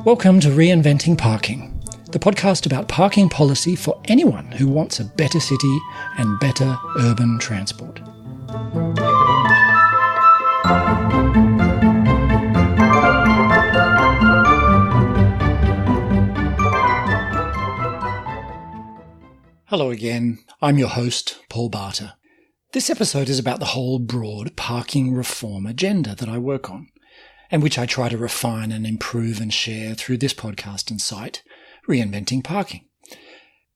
Welcome to Reinventing Parking, the podcast about parking policy for anyone who wants a better city and better urban transport. Hello again, I'm your host, Paul Barter. This episode is about the whole broad parking reform agenda that I work on, and which I try to refine and improve and share through this podcast and site, Reinventing Parking.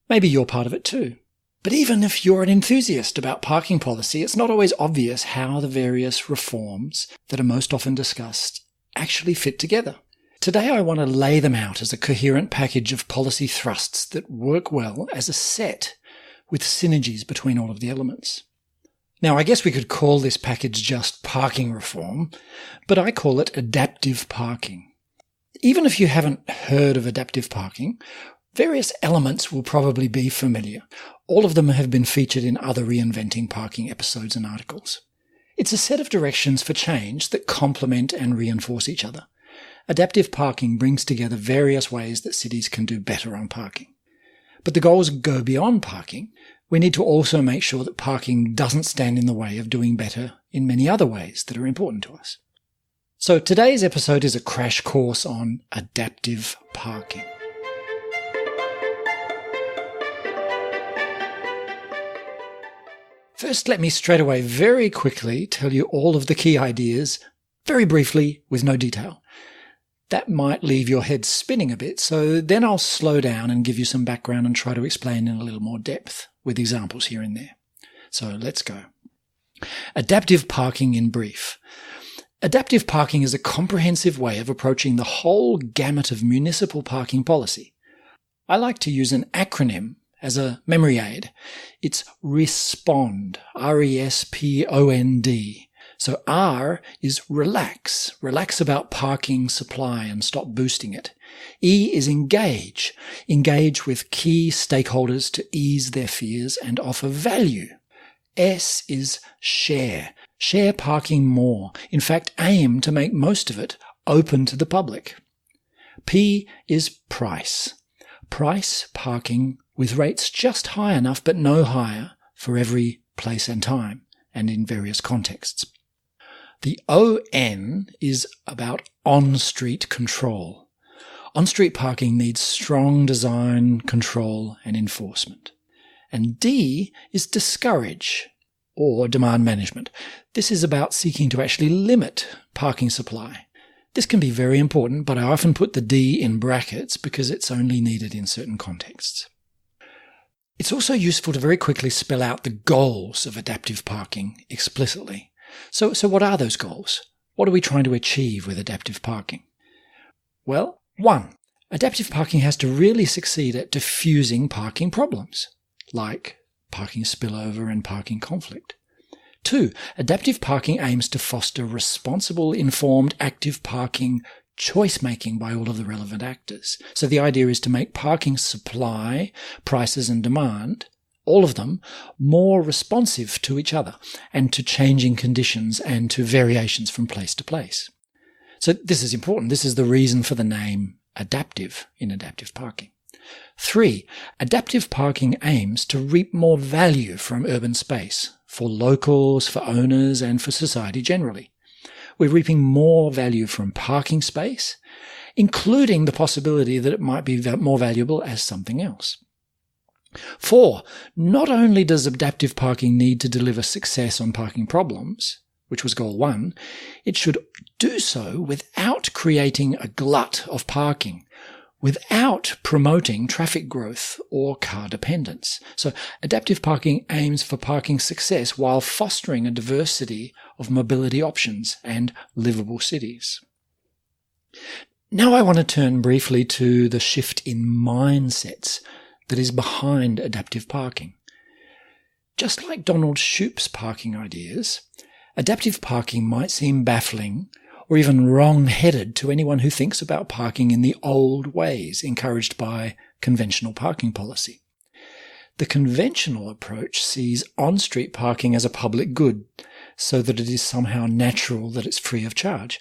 Maybe you're part of it too. But even if you're an enthusiast about parking policy, it's not always obvious how the various reforms that are most often discussed actually fit together. Today I want to lay them out as a coherent package of policy thrusts that work well as a set with synergies between all of the elements. Now, I guess we could call this package just parking reform, but I call it adaptive parking. Even if you haven't heard of adaptive parking, various elements will probably be familiar. All of them have been featured in other Reinventing Parking episodes and articles. It's a set of directions for change that complement and reinforce each other. Adaptive parking brings together various ways that cities can do better on parking. But the goals go beyond parking. We need to also make sure that parking doesn't stand in the way of doing better in many other ways that are important to us. So today's episode is a crash course on adaptive parking. First, let me straight away very quickly tell you all of the key ideas, very briefly with no detail. That might leave your head spinning a bit, so then I'll slow down and give you some background and try to explain in a little more depth with examples here and there. So let's go. Adaptive parking in brief. Adaptive parking is a comprehensive way of approaching the whole gamut of municipal parking policy. I like to use an acronym as a memory aid. It's RESPOND, R-E-S-P-O-N-D. So R is relax. Relax about parking supply and stop boosting it. E is engage. Engage with key stakeholders to ease their fears and offer value. S is share. Share parking more. In fact, aim to make most of it open to the public. P is price. Price parking with rates just high enough but no higher for every place and time and in various contexts. The ON is about on-street control. On-street parking needs strong design, control, and enforcement. And D is discourage, or demand management. This is about seeking to actually limit parking supply. This can be very important, but I often put the D in brackets because it's only needed in certain contexts. It's also useful to very quickly spell out the goals of adaptive parking explicitly. So what are those goals? What are we trying to achieve with adaptive parking? Well, 1. Adaptive parking has to really succeed at diffusing parking problems, like parking spillover and parking conflict. 2. Adaptive parking aims to foster responsible, informed, active parking choice-making by all of the relevant actors. So the idea is to make parking supply, prices and demand, all of them, more responsive to each other and to changing conditions and to variations from place to place. So this is important. This is the reason for the name adaptive in adaptive parking. 3. Adaptive parking aims to reap more value from urban space for locals, for owners, and for society generally. We're reaping more value from parking space, including the possibility that it might be more valuable as something else. 4. Not only does adaptive parking need to deliver success on parking problems, which was goal 1, it should do so without creating a glut of parking, without promoting traffic growth or car dependence. So adaptive parking aims for parking success while fostering a diversity of mobility options and livable cities. Now I want to turn briefly to the shift in mindsets that is behind adaptive parking. Just like Donald Shoup's parking ideas, adaptive parking might seem baffling or even wrong-headed to anyone who thinks about parking in the old ways encouraged by conventional parking policy. The conventional approach sees on-street parking as a public good, so that it is somehow natural that it's free of charge.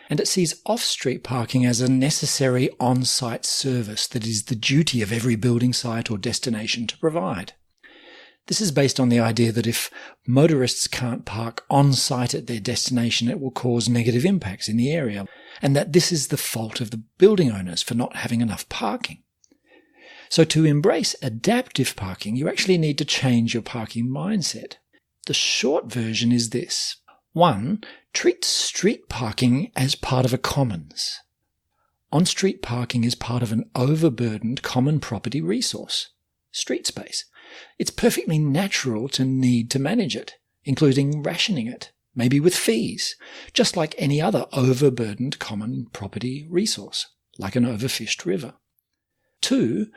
And it sees off-street parking as a necessary on-site service that is the duty of every building site or destination to provide. This is based on the idea that if motorists can't park on-site at their destination, it will cause negative impacts in the area, and that this is the fault of the building owners for not having enough parking. So to embrace adaptive parking, you actually need to change your parking mindset. The short version is this. 1. Treat street parking as part of a commons. On-street parking is part of an overburdened common property resource, street space. It's perfectly natural to need to manage it, including rationing it, maybe with fees, just like any other overburdened common property resource, like an overfished river. 2.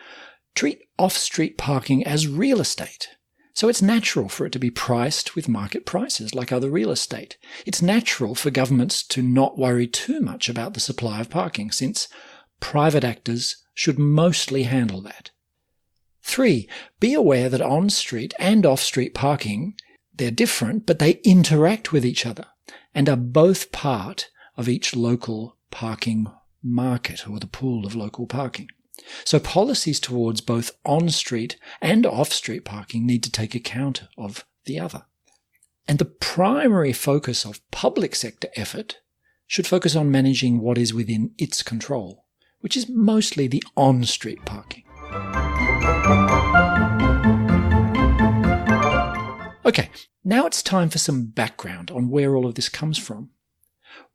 Treat off-street parking as real estate. So it's natural for it to be priced with market prices like other real estate. It's natural for governments to not worry too much about the supply of parking, since private actors should mostly handle that. 3. Be aware that on-street and off-street parking, they're different, but they interact with each other and are both part of each local parking market or the pool of local parking. So policies towards both on-street and off-street parking need to take account of the other. And the primary focus of public sector effort should focus on managing what is within its control, which is mostly the on-street parking. Okay, now it's time for some background on where all of this comes from.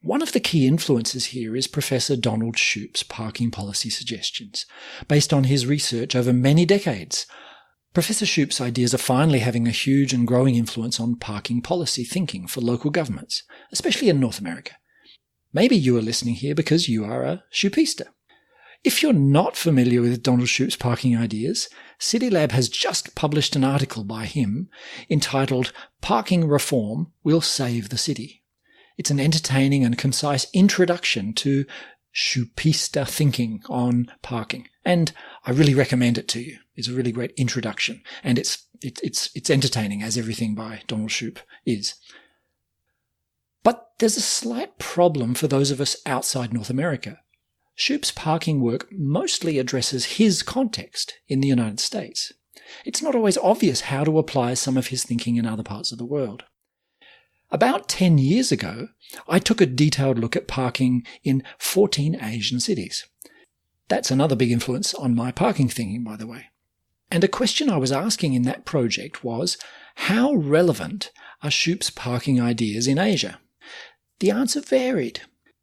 One of the key influences here is Professor Donald Shoup's parking policy suggestions. Based on his research over many decades, Professor Shoup's ideas are finally having a huge and growing influence on parking policy thinking for local governments, especially in North America. Maybe you are listening here because you are a Shoupista. If you're not familiar with Donald Shoup's parking ideas, CityLab has just published an article by him entitled "Parking Reform Will Save the City." It's an entertaining and concise introduction to Shoupista thinking on parking, and I really recommend it to you. It's a really great introduction, and it's entertaining, as everything by Donald Shoup is. But there's a slight problem for those of us outside North America. Shoup's parking work mostly addresses his context in the United States. It's not always obvious how to apply some of his thinking in other parts of the world. About 10 years ago, I took a detailed look at parking in 14 Asian cities. That's another big influence on my parking thinking, by the way. And a question I was asking in that project was, how relevant are Shoup's parking ideas in Asia? The answer varied,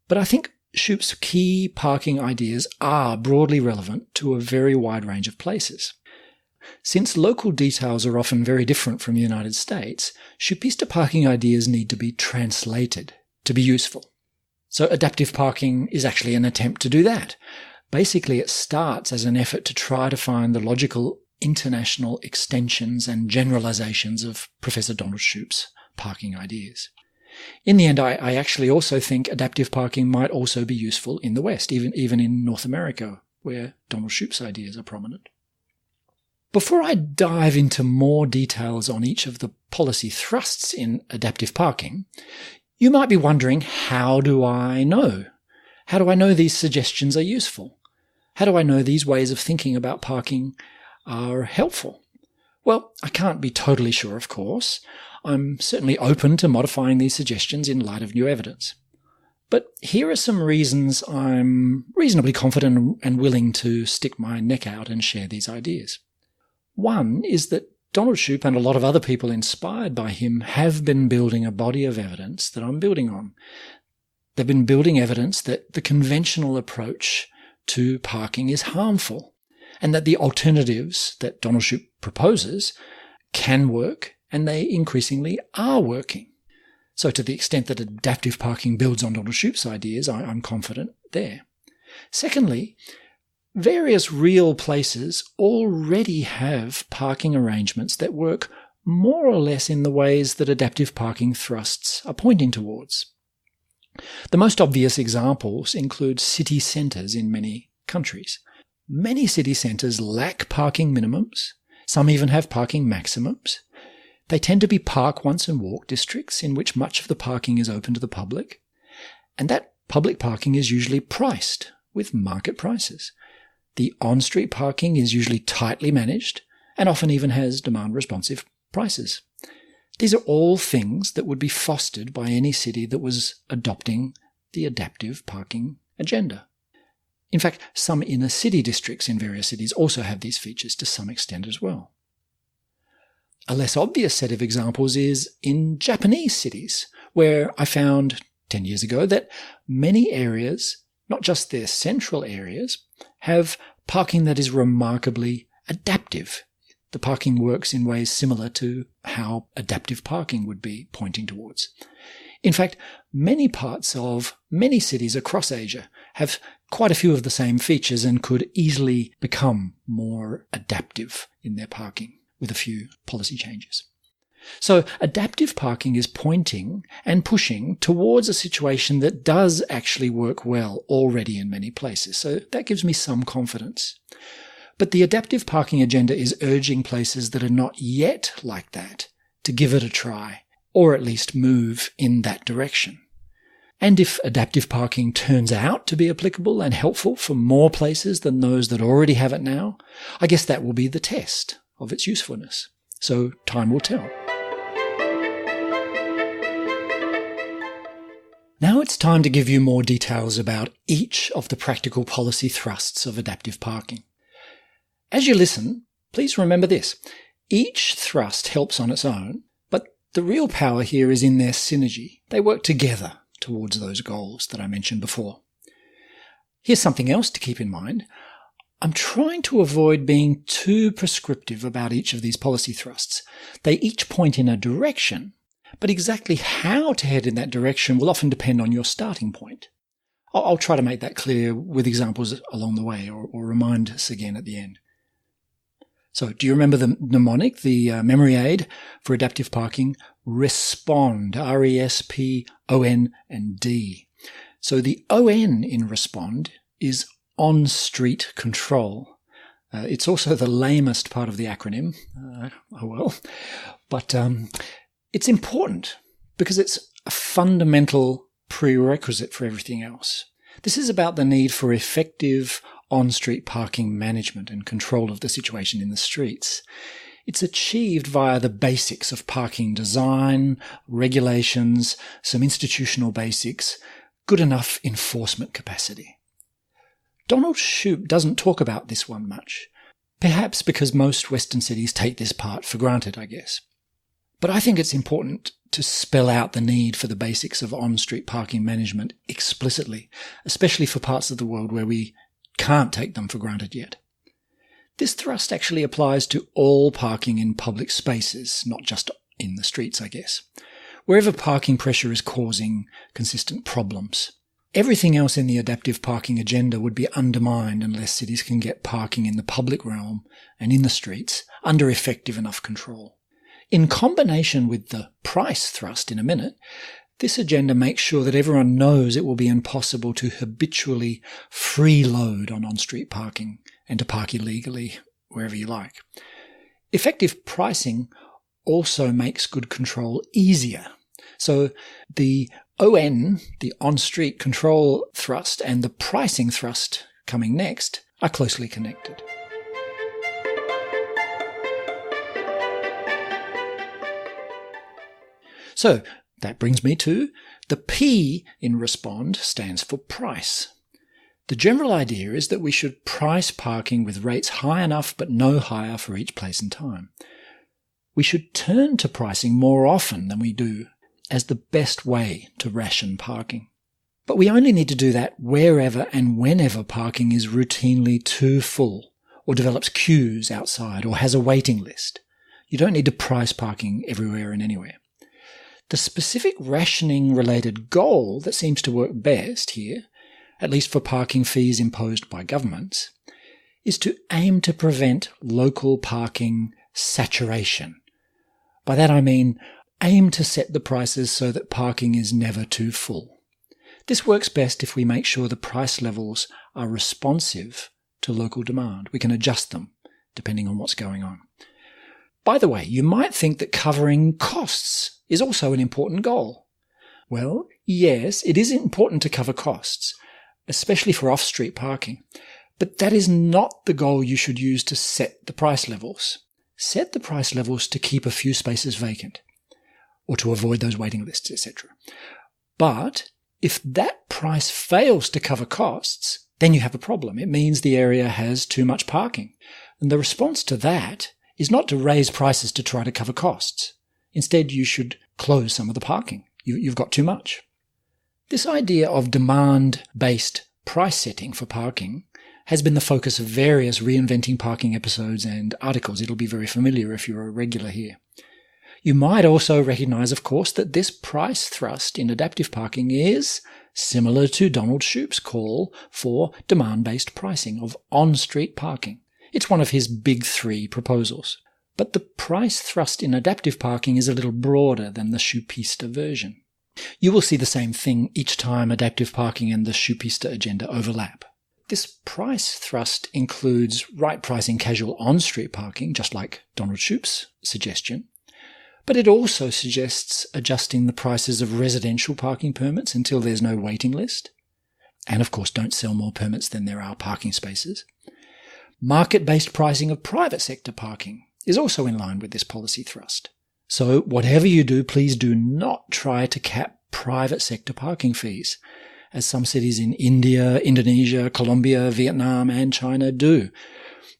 but I think Shoup's key parking ideas are broadly relevant to a very wide range of places. Since local details are often very different from the United States, Shoupista parking ideas need to be translated to be useful. So adaptive parking is actually an attempt to do that. Basically, it starts as an effort to try to find the logical international extensions and generalizations of Professor Donald Shoup's parking ideas. In the end, I actually also think adaptive parking might also be useful in the West, even in North America, where Donald Shoup's ideas are prominent. Before I dive into more details on each of the policy thrusts in adaptive parking, you might be wondering, how do I know? How do I know these suggestions are useful? How do I know these ways of thinking about parking are helpful? Well, I can't be totally sure, of course. I'm certainly open to modifying these suggestions in light of new evidence. But here are some reasons I'm reasonably confident and willing to stick my neck out and share these ideas. One is that Donald Shoup and a lot of other people inspired by him have been building a body of evidence that I'm building on. They've been building evidence that the conventional approach to parking is harmful, and that the alternatives that Donald Shoup proposes can work, and they increasingly are working. So to the extent that adaptive parking builds on Donald Shoup's ideas, I'm confident there. Secondly, various real places already have parking arrangements that work more or less in the ways that adaptive parking thrusts are pointing towards. The most obvious examples include city centres in many countries. Many city centres lack parking minimums. Some even have parking maximums. They tend to be park once and walk districts in which much of the parking is open to the public, and that public parking is usually priced with market prices. The on-street parking is usually tightly managed and often even has demand-responsive prices. These are all things that would be fostered by any city that was adopting the adaptive parking agenda. In fact, some inner city districts in various cities also have these features to some extent as well. A less obvious set of examples is in Japanese cities, where I found 10 years ago that many areas, not just their central areas, have parking that is remarkably adaptive. The parking works in ways similar to how adaptive parking would be pointing towards. In fact, many parts of many cities across Asia have quite a few of the same features and could easily become more adaptive in their parking with a few policy changes. So adaptive parking is pointing and pushing towards a situation that does actually work well already in many places. So that gives me some confidence. But the adaptive parking agenda is urging places that are not yet like that to give it a try, or at least move in that direction. And if adaptive parking turns out to be applicable and helpful for more places than those that already have it now, I guess that will be the test of its usefulness. So time will tell. Now it's time to give you more details about each of the practical policy thrusts of adaptive parking. As you listen, please remember this. Each thrust helps on its own, but the real power here is in their synergy. They work together towards those goals that I mentioned before. Here's something else to keep in mind. I'm trying to avoid being too prescriptive about each of these policy thrusts. They each point in a direction, but exactly how to head in that direction will often depend on your starting point. I'll try to make that clear with examples along the way or remind us again at the end. So do you remember the mnemonic, the memory aid for adaptive parking? Respond, R-E-S-P-O-N and D. So the O-N in respond is on-street control. It's also the lamest part of the acronym. But it's important because it's a fundamental prerequisite for everything else. This is about the need for effective on-street parking management and control of the situation in the streets. It's achieved via the basics of parking design, regulations, some institutional basics, good enough enforcement capacity. Donald Shoup doesn't talk about this one much, perhaps because most Western cities take this part for granted, I guess. But I think it's important to spell out the need for the basics of on-street parking management explicitly, especially for parts of the world where we can't take them for granted yet. This thrust actually applies to all parking in public spaces, not just in the streets, I guess. Wherever parking pressure is causing consistent problems. Everything else in the adaptive parking agenda would be undermined unless cities can get parking in the public realm and in the streets under effective enough control. In combination with the price thrust in a minute, this agenda makes sure that everyone knows it will be impossible to habitually freeload on on-street parking and to park illegally wherever you like. Effective pricing also makes good control easier. So the ON, the on-street control thrust, and the pricing thrust coming next are closely connected. So that brings me to the P in respond stands for price. The general idea is that we should price parking with rates high enough but no higher for each place and time. We should turn to pricing more often than we do as the best way to ration parking. But we only need to do that wherever and whenever parking is routinely too full or develops queues outside or has a waiting list. You don't need to price parking everywhere and anywhere. The specific rationing-related goal that seems to work best here, at least for parking fees imposed by governments, is to aim to prevent local parking saturation. By that I mean aim to set the prices so that parking is never too full. This works best if we make sure the price levels are responsive to local demand. We can adjust them depending on what's going on. By the way, you might think that covering costs is also an important goal. Well, yes, it is important to cover costs, especially for off-street parking. But that is not the goal you should use to set the price levels. Set the price levels to keep a few spaces vacant, or to avoid those waiting lists, etc. But if that price fails to cover costs, then you have a problem. It means the area has too much parking. And the response to that is not to raise prices to try to cover costs. Instead, you should close some of the parking. You've got too much. This idea of demand-based price setting for parking has been the focus of various Reinventing Parking episodes and articles. It'll be very familiar if you're a regular here. You might also recognize, of course, that this price thrust in adaptive parking is similar to Donald Shoup's call for demand-based pricing of on-street parking. It's one of his big three proposals. But the price thrust in adaptive parking is a little broader than the Shoupista version. You will see the same thing each time adaptive parking and the Shoupista agenda overlap. This price thrust includes right pricing casual on-street parking, just like Donald Shoup's suggestion. But it also suggests adjusting the prices of residential parking permits until there's no waiting list. And of course, don't sell more permits than there are parking spaces. Market-based pricing of private sector parking is also in line with this policy thrust. So whatever you do, please do not try to cap private sector parking fees, as some cities in India, Indonesia, Colombia, Vietnam, and China do.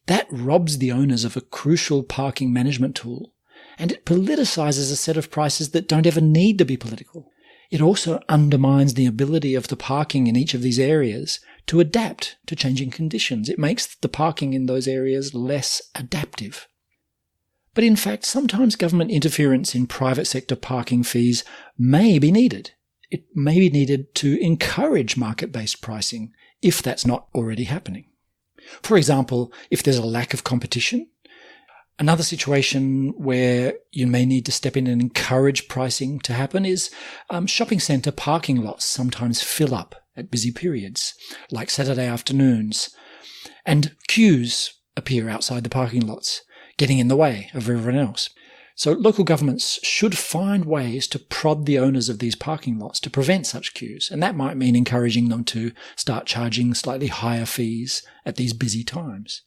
That robs the owners of a crucial parking management tool, and it politicizes a set of prices that don't ever need to be political. It also undermines the ability of the parking in each of these areas to adapt to changing conditions. It makes the parking in those areas less adaptive. But in fact, sometimes government interference in private sector parking fees may be needed. It may be needed to encourage market-based pricing if that's not already happening. For example, if there's a lack of competition. Another situation where you may need to step in and encourage pricing to happen is shopping centre parking lots sometimes fill up at busy periods, like Saturday afternoons, and queues appear outside the parking lots, getting in the way of everyone else. So local governments should find ways to prod the owners of these parking lots to prevent such queues, and that might mean encouraging them to start charging slightly higher fees at these busy times.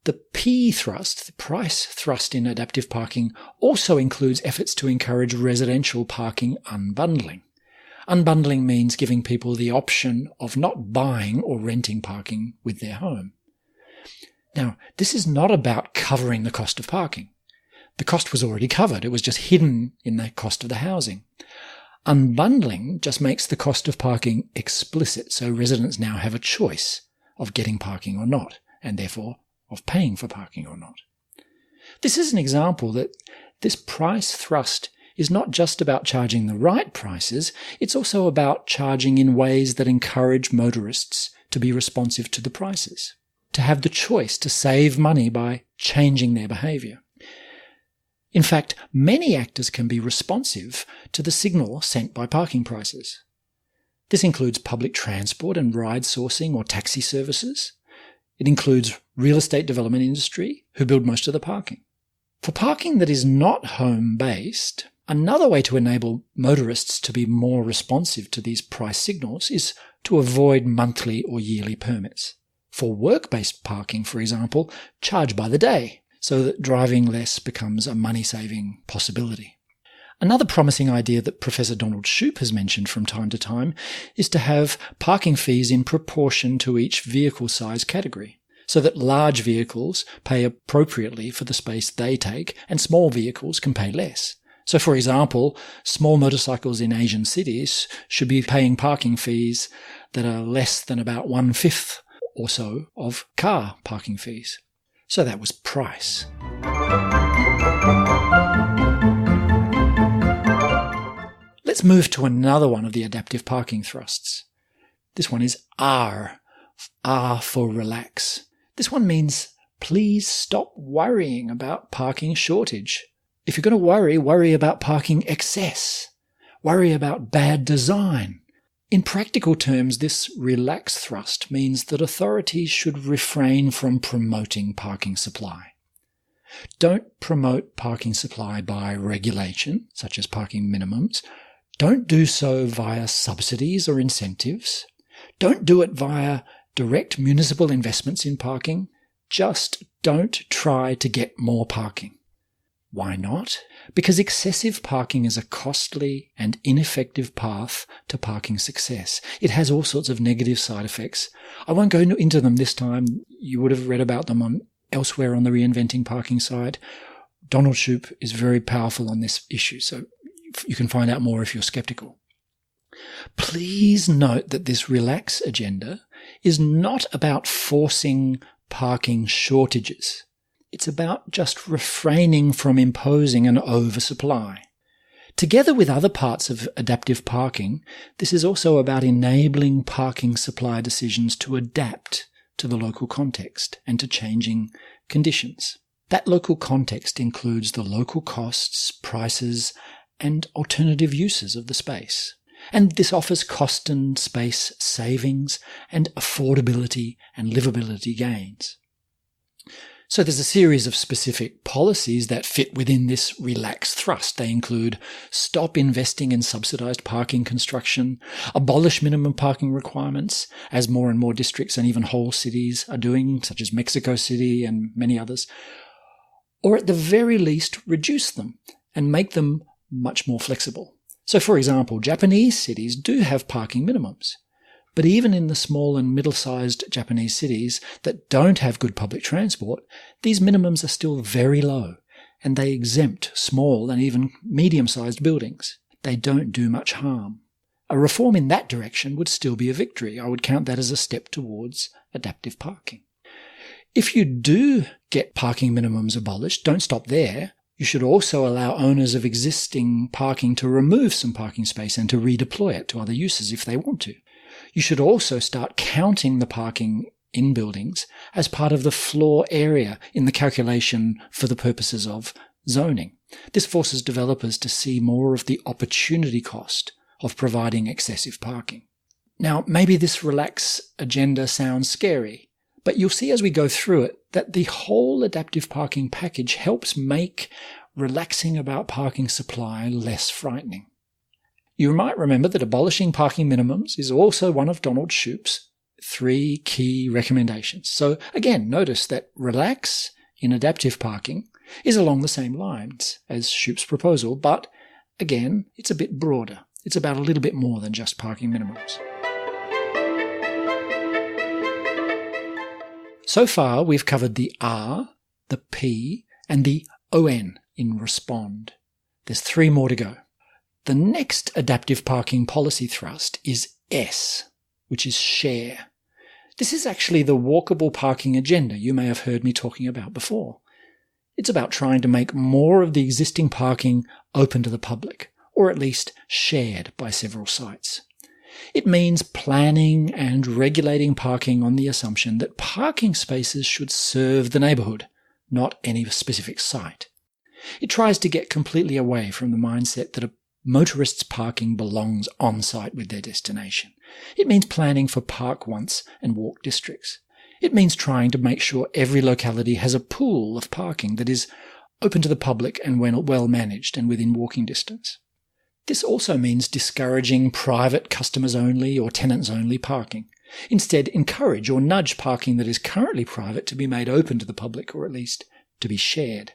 The P thrust, the price thrust in adaptive parking, also includes efforts to encourage residential parking unbundling. Unbundling means giving people the option of not buying or renting parking with their home. Now, this is not about covering the cost of parking. The cost was already covered. It was just hidden in the cost of the housing. Unbundling just makes the cost of parking explicit, so residents now have a choice of getting parking or not, and therefore of paying for parking or not. This is an example that this price thrust is not just about charging the right prices, it's also about charging in ways that encourage motorists to be responsive to the prices, to have the choice to save money by changing their behaviour. In fact, many actors can be responsive to the signal sent by parking prices. This includes public transport and ride sourcing or taxi services. It includes real estate development industry, who build most of the parking. For parking that is not home-based, another way to enable motorists to be more responsive to these price signals is to avoid monthly or yearly permits. For work-based parking, for example, charge by the day, so that driving less becomes a money-saving possibility. Another promising idea that Professor Donald Shoup has mentioned from time to time is to have parking fees in proportion to each vehicle size category, so that large vehicles pay appropriately for the space they take and small vehicles can pay less. So, for example, small motorcycles in Asian cities should be paying parking fees that are less than about 1/5 or so of car parking fees. So that was price. Let's move to another one of the adaptive parking thrusts. This one is R. R for relax. This one means please stop worrying about parking shortage. If you're going to worry about parking excess. Worry about bad design. In practical terms, this relax thrust means that authorities should refrain from promoting parking supply. Don't promote parking supply by regulation, such as parking minimums. Don't do so via subsidies or incentives. Don't do it via direct municipal investments in parking. Just don't try to get more parking. Why not? Because excessive parking is a costly and ineffective path to parking success. It has all sorts of negative side effects. I won't go into them this time. You would have read about them elsewhere on the Reinventing Parking side. Donald Shoup is very powerful on this issue, so you can find out more if you're skeptical. Please note that this relax agenda is not about forcing parking shortages. It's about just refraining from imposing an oversupply. Together with other parts of adaptive parking, this is also about enabling parking supply decisions to adapt to the local context and to changing conditions. That local context includes the local costs, prices, and alternative uses of the space. And this offers cost and space savings and affordability and livability gains. So there's a series of specific policies that fit within this relax thrust. They include stop investing in subsidised parking construction, abolish minimum parking requirements, as more and more districts and even whole cities are doing, such as Mexico City and many others, or at the very least reduce them and make them much more flexible. So for example, Japanese cities do have parking minimums. But even in the small and middle-sized Japanese cities that don't have good public transport, these minimums are still very low, and they exempt small and even medium-sized buildings. They don't do much harm. A reform in that direction would still be a victory. I would count that as a step towards adaptive parking. If you do get parking minimums abolished, don't stop there. You should also allow owners of existing parking to remove some parking space and to redeploy it to other uses if they want to. You should also start counting the parking in buildings as part of the floor area in the calculation for the purposes of zoning. This forces developers to see more of the opportunity cost of providing excessive parking. Now, maybe this relax agenda sounds scary, but you'll see as we go through it that the whole adaptive parking package helps make relaxing about parking supply less frightening. You might remember that abolishing parking minimums is also one of Donald Shoup's 3 key recommendations. So again, notice that relax in adaptive parking is along the same lines as Shoup's proposal, but again, it's a bit broader. It's about a little bit more than just parking minimums. So far, we've covered the R, the P, and the ON in respond. There's 3 more to go. The next adaptive parking policy thrust is S, which is share. This is actually the walkable parking agenda you may have heard me talking about before. It's about trying to make more of the existing parking open to the public, or at least shared by several sites. It means planning and regulating parking on the assumption that parking spaces should serve the neighbourhood, not any specific site. It tries to get completely away from the mindset that a motorists' parking belongs on-site with their destination. It means planning for park once and walk districts. It means trying to make sure every locality has a pool of parking that is open to the public and well managed and within walking distance. This also means discouraging private customers-only or tenants-only parking. Instead, encourage or nudge parking that is currently private to be made open to the public, or at least to be shared.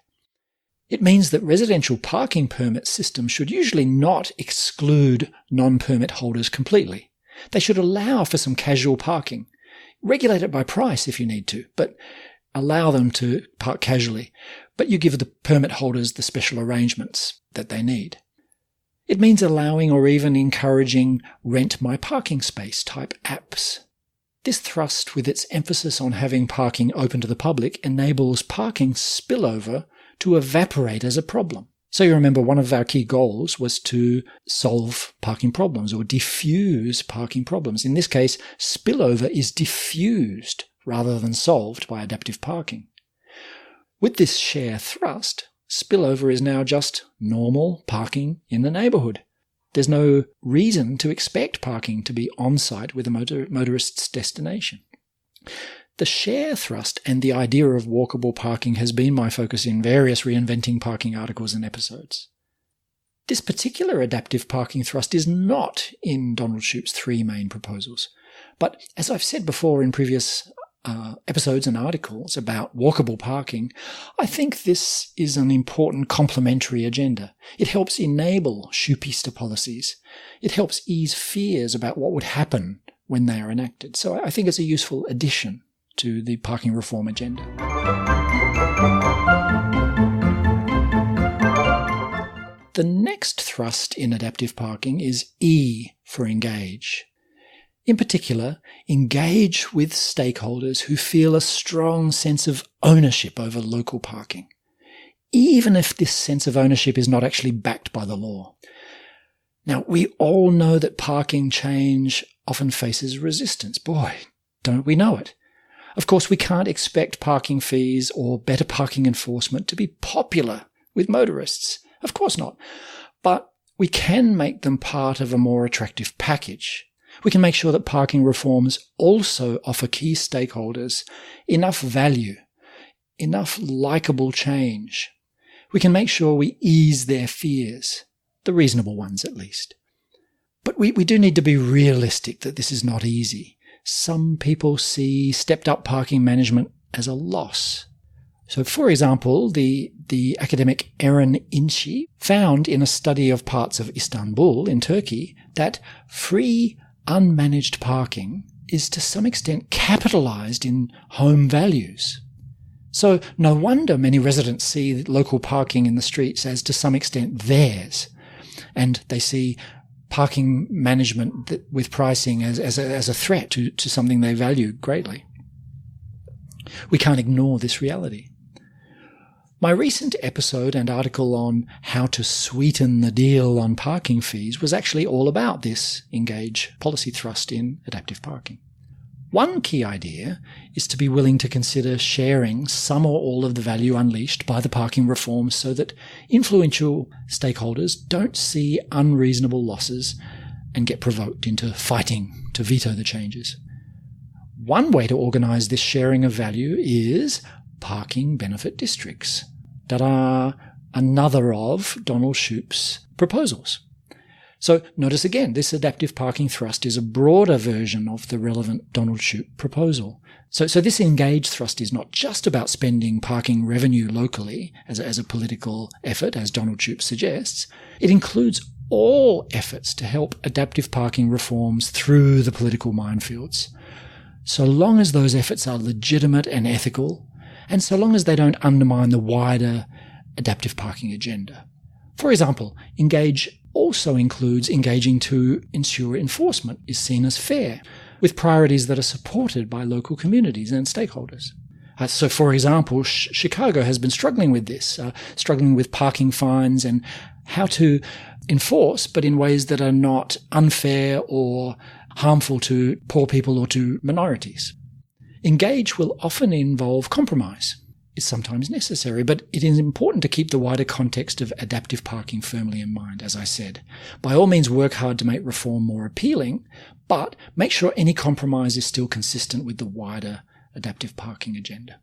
It means that residential parking permit systems should usually not exclude non-permit holders completely. They should allow for some casual parking. Regulate it by price if you need to, but allow them to park casually. But you give the permit holders the special arrangements that they need. It means allowing or even encouraging rent my parking space type apps. This thrust, with its emphasis on having parking open to the public, enables parking spillover to evaporate as a problem. So you remember one of our key goals was to solve parking problems or diffuse parking problems. In this case, spillover is diffused rather than solved by adaptive parking. With this share thrust, spillover is now just normal parking in the neighbourhood. There's no reason to expect parking to be on-site with a motorist's destination. The share thrust and the idea of walkable parking has been my focus in various reinventing parking articles and episodes. This particular adaptive parking thrust is not in Donald Shoup's three main proposals. But as I've said before in previous episodes and articles about walkable parking, I think this is an important complementary agenda. It helps enable Shoupista policies. It helps ease fears about what would happen when they are enacted. So I think it's a useful addition to the parking reform agenda. The next thrust in adaptive parking is E for engage. In particular, engage with stakeholders who feel a strong sense of ownership over local parking, even if this sense of ownership is not actually backed by the law. Now, we all know that parking change often faces resistance. Boy, don't we know it? Of course, we can't expect parking fees or better parking enforcement to be popular with motorists. Of course not. But we can make them part of a more attractive package. We can make sure that parking reforms also offer key stakeholders enough value, enough likeable change. We can make sure we ease their fears, the reasonable ones at least. But we do need to be realistic that this is not easy. Some people see stepped-up parking management as a loss. So, for example, the academic Eren Inci found in a study of parts of Istanbul in Turkey that free, unmanaged parking is to some extent capitalized in home values. So no wonder many residents see local parking in the streets as to some extent theirs, and they see parking management with pricing as a threat to something they value greatly. We can't ignore this reality. My recent episode and article on how to sweeten the deal on parking fees was actually all about this engage policy thrust in adaptive parking. One key idea is to be willing to consider sharing some or all of the value unleashed by the parking reforms so that influential stakeholders don't see unreasonable losses and get provoked into fighting to veto the changes. One way to organise this sharing of value is parking benefit districts that are another of Donald Shoup's proposals. So notice again, this adaptive parking thrust is a broader version of the relevant Donald Shoup proposal. So this engage thrust is not just about spending parking revenue locally as a political effort, as Donald Shoup suggests. It includes all efforts to help adaptive parking reforms through the political minefields, so long as those efforts are legitimate and ethical, and so long as they don't undermine the wider adaptive parking agenda. For example, engage also includes engaging to ensure enforcement is seen as fair, with priorities that are supported by local communities and stakeholders. So, for example, Chicago has been struggling with this, struggling with parking fines and how to enforce, but in ways that are not unfair or harmful to poor people or to minorities. Engage will often involve compromise. It's sometimes necessary, but it is important to keep the wider context of adaptive parking firmly in mind, as I said. By all means, work hard to make reform more appealing, but make sure any compromise is still consistent with the wider adaptive parking agenda.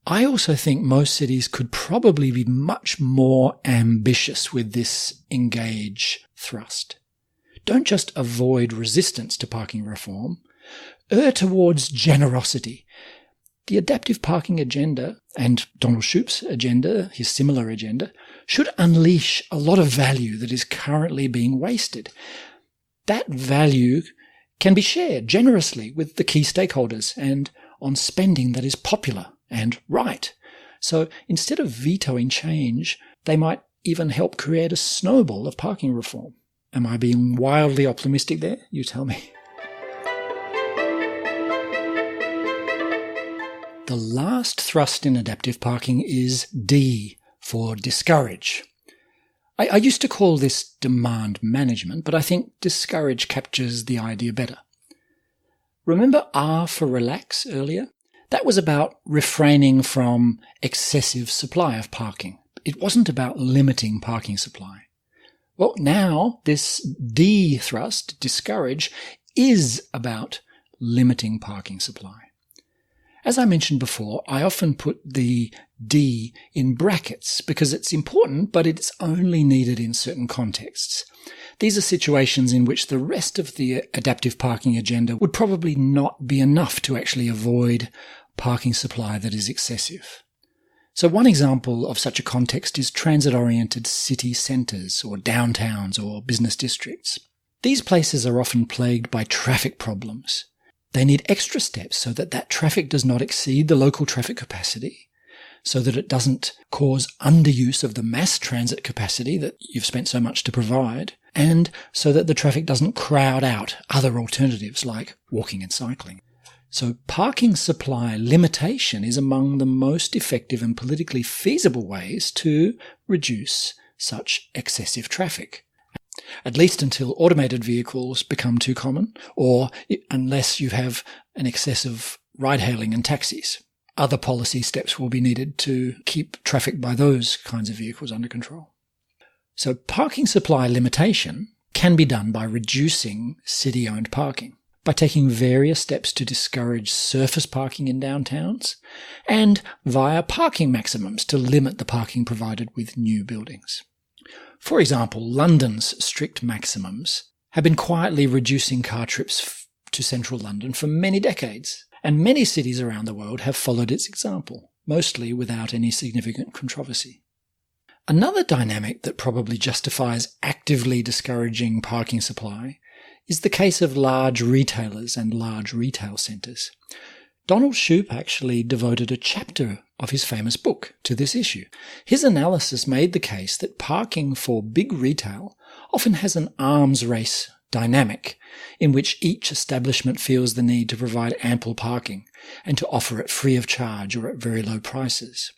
I also think most cities could probably be much more ambitious with this engage thrust. Don't just avoid resistance to parking reform, err towards generosity. The adaptive parking agenda and Donald Shoup's agenda, his similar agenda, should unleash a lot of value that is currently being wasted. That value can be shared generously with the key stakeholders and on spending that is popular and right. So instead of vetoing change, they might even help create a snowball of parking reform. Am I being wildly optimistic there? You tell me. The last thrust in adaptive parking is D for discourage. I used to call this demand management, but I think discourage captures the idea better. Remember R for relax earlier? That was about refraining from excessive supply of parking. It wasn't about limiting parking supply. Well, now this D thrust, discourage, is about limiting parking supply. As I mentioned before, I often put the D in brackets because it's important, but it's only needed in certain contexts. These are situations in which the rest of the adaptive parking agenda would probably not be enough to actually avoid parking supply that is excessive. So one example of such a context is transit-oriented city centres or downtowns or business districts. These places are often plagued by traffic problems. They need extra steps so that that traffic does not exceed the local traffic capacity, so that it doesn't cause underuse of the mass transit capacity that you've spent so much to provide, and so that the traffic doesn't crowd out other alternatives like walking and cycling. So parking supply limitation is among the most effective and politically feasible ways to reduce such excessive traffic, at least until automated vehicles become too common, or unless you have an excess of ride-hailing and taxis. Other policy steps will be needed to keep traffic by those kinds of vehicles under control. So parking supply limitation can be done by reducing city-owned parking, by taking various steps to discourage surface parking in downtowns, and via parking maximums to limit the parking provided with new buildings. For example, London's strict maximums have been quietly reducing car trips to central London for many decades, and many cities around the world have followed its example, mostly without any significant controversy. Another dynamic that probably justifies actively discouraging parking supply is the case of large retailers and large retail centres. Donald Shoup actually devoted a chapter of his famous book to this issue. His analysis made the case that parking for big retail often has an arms race dynamic in which each establishment feels the need to provide ample parking and to offer it free of charge or at very low prices.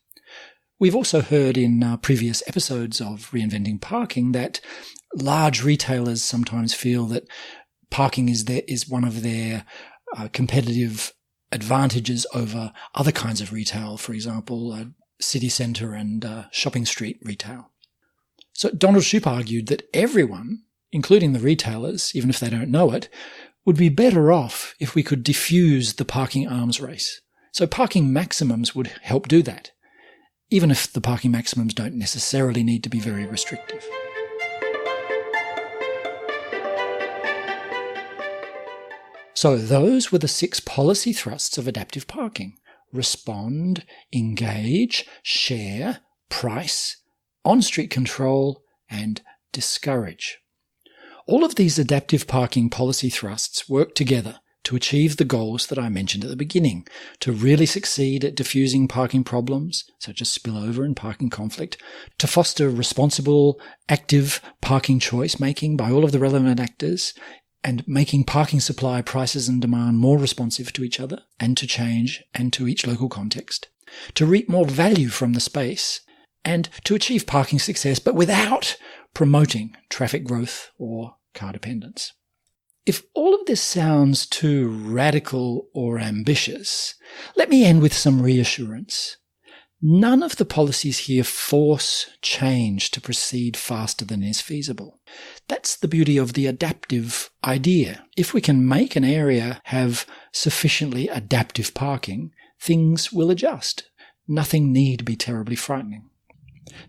We've also heard in previous episodes of Reinventing Parking that large retailers sometimes feel that parking is one of their competitive advantages over other kinds of retail, for example, city centre and shopping street retail. So Donald Shoup argued that everyone, including the retailers, even if they don't know it, would be better off if we could diffuse the parking arms race. So parking maximums would help do that, even if the parking maximums don't necessarily need to be very restrictive. So those were the 6 policy thrusts of adaptive parking: respond, engage, share, price, on-street control, and discourage. All of these adaptive parking policy thrusts work together to achieve the goals that I mentioned at the beginning, to really succeed at diffusing parking problems, such as spillover and parking conflict, to foster responsible, active parking choice making by all of the relevant actors, and making parking supply, prices and demand more responsive to each other and to change and to each local context, to reap more value from the space, and to achieve parking success, but without promoting traffic growth or car dependence. If all of this sounds too radical or ambitious, let me end with some reassurance. None of the policies here force change to proceed faster than is feasible. That's the beauty of the adaptive idea. If we can make an area have sufficiently adaptive parking, things will adjust. Nothing need be terribly frightening.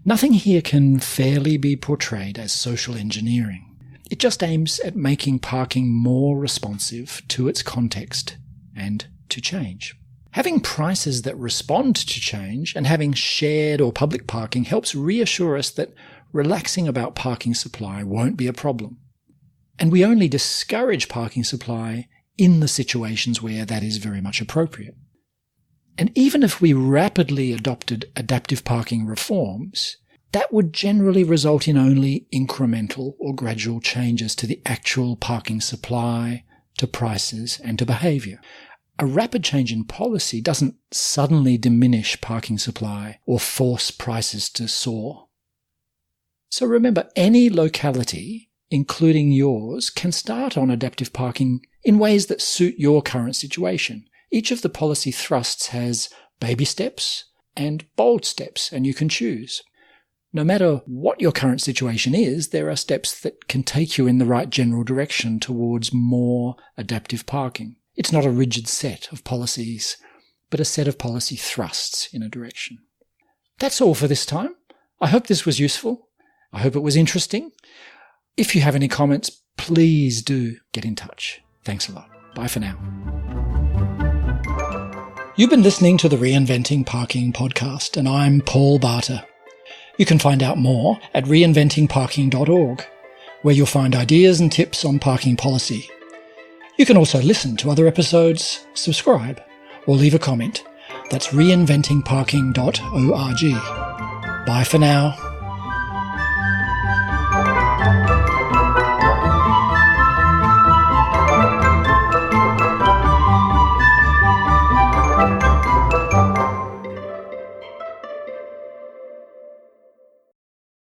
Nothing here can fairly be portrayed as social engineering. It just aims at making parking more responsive to its context and to change. Having prices that respond to change and having shared or public parking helps reassure us that relaxing about parking supply won't be a problem. And we only discourage parking supply in the situations where that is very much appropriate. And even if we rapidly adopted adaptive parking reforms, that would generally result in only incremental or gradual changes to the actual parking supply, to prices, and to behaviour. A rapid change in policy doesn't suddenly diminish parking supply or force prices to soar. So remember, any locality, including yours, can start on adaptive parking in ways that suit your current situation. Each of the policy thrusts has baby steps and bold steps, and you can choose. No matter what your current situation is, there are steps that can take you in the right general direction towards more adaptive parking. It's not a rigid set of policies, but a set of policy thrusts in a direction. That's all for this time. I hope this was useful. I hope it was interesting. If you have any comments, please do get in touch. Thanks a lot. Bye for now. You've been listening to the Reinventing Parking podcast, and I'm Paul Barter. You can find out more at reinventingparking.org, where you'll find ideas and tips on parking policy. You can also listen to other episodes, subscribe, or leave a comment. That's reinventingparking.org. Bye for now.